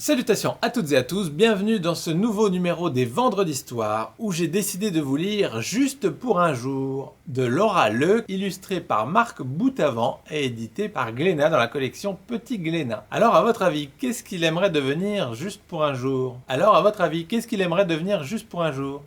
Salutations à toutes et à tous, bienvenue dans ce nouveau numéro des Vendredis d'Histoire où j'ai décidé de vous lire Juste pour un jour de Laura Leu, illustré par Marc Boutavant et édité par Glénat dans la collection Petit Glénat. Alors à votre avis, qu'est-ce qu'il aimerait devenir juste pour un jour?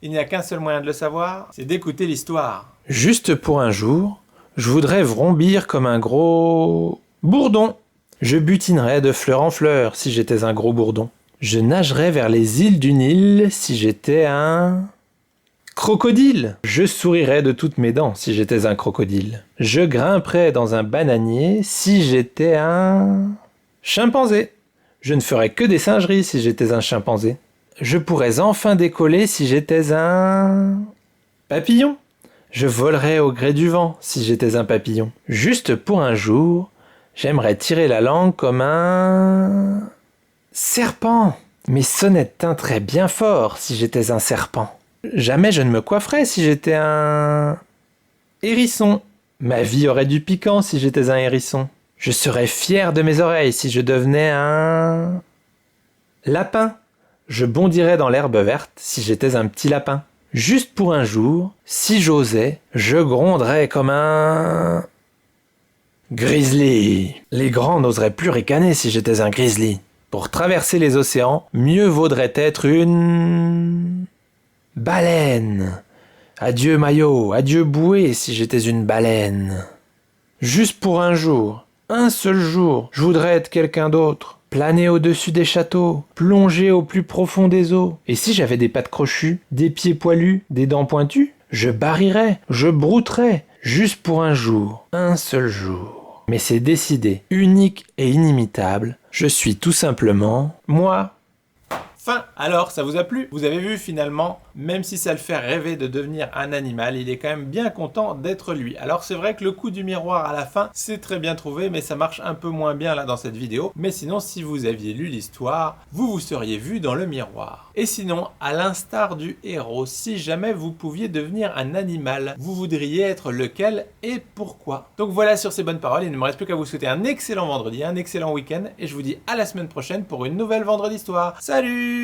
Il n'y a qu'un seul moyen de le savoir, c'est d'écouter l'histoire. Juste pour un jour, je voudrais vrombir comme un gros bourdon. Je butinerais de fleur en fleur si j'étais un gros bourdon. Je nagerais vers les îles du Nil si j'étais un crocodile. Je sourirais de toutes mes dents si j'étais un crocodile. Je grimperais dans un bananier si j'étais un chimpanzé. Je ne ferais que des singeries si j'étais un chimpanzé. Je pourrais enfin décoller si j'étais un papillon. Je volerais au gré du vent si j'étais un papillon. Juste pour un jour, j'aimerais tirer la langue comme un serpent. Mes sonnettes tinteraient bien fort si j'étais un serpent. Jamais je ne me coifferais si j'étais un hérisson. Ma vie aurait du piquant si j'étais un hérisson. Je serais fier de mes oreilles si je devenais un lapin. Je bondirais dans l'herbe verte si j'étais un petit lapin. Juste pour un jour, si j'osais, je gronderais comme un grizzly. Les grands n'oseraient plus ricaner si j'étais un grizzly. Pour traverser les océans, mieux vaudrait être une baleine. Adieu maillot, adieu bouée si j'étais une baleine. Juste pour un jour, un seul jour, je voudrais être quelqu'un d'autre. Planer au-dessus des châteaux, plonger au plus profond des eaux. Et si j'avais des pattes crochues, des pieds poilus, des dents pointues, je barrirais, je brouterais, juste pour un jour, un seul jour. Mais c'est décidé, unique et inimitable, je suis tout simplement moi. Fin. Alors, ça vous a plu? Vous avez vu finalement, même si ça le fait rêver de devenir un animal, il est quand même bien content d'être lui. Alors c'est vrai que le coup du miroir à la fin, c'est très bien trouvé, mais ça marche un peu moins bien là dans cette vidéo. Mais sinon, si vous aviez lu l'histoire, vous vous seriez vu dans le miroir. Et sinon, à l'instar du héros, si jamais vous pouviez devenir un animal, vous voudriez être lequel et pourquoi? Donc voilà, sur ces bonnes paroles, il ne me reste plus qu'à vous souhaiter un excellent vendredi, un excellent week-end, et je vous dis à la semaine prochaine pour une nouvelle Vendredi d'Histoire. Salut!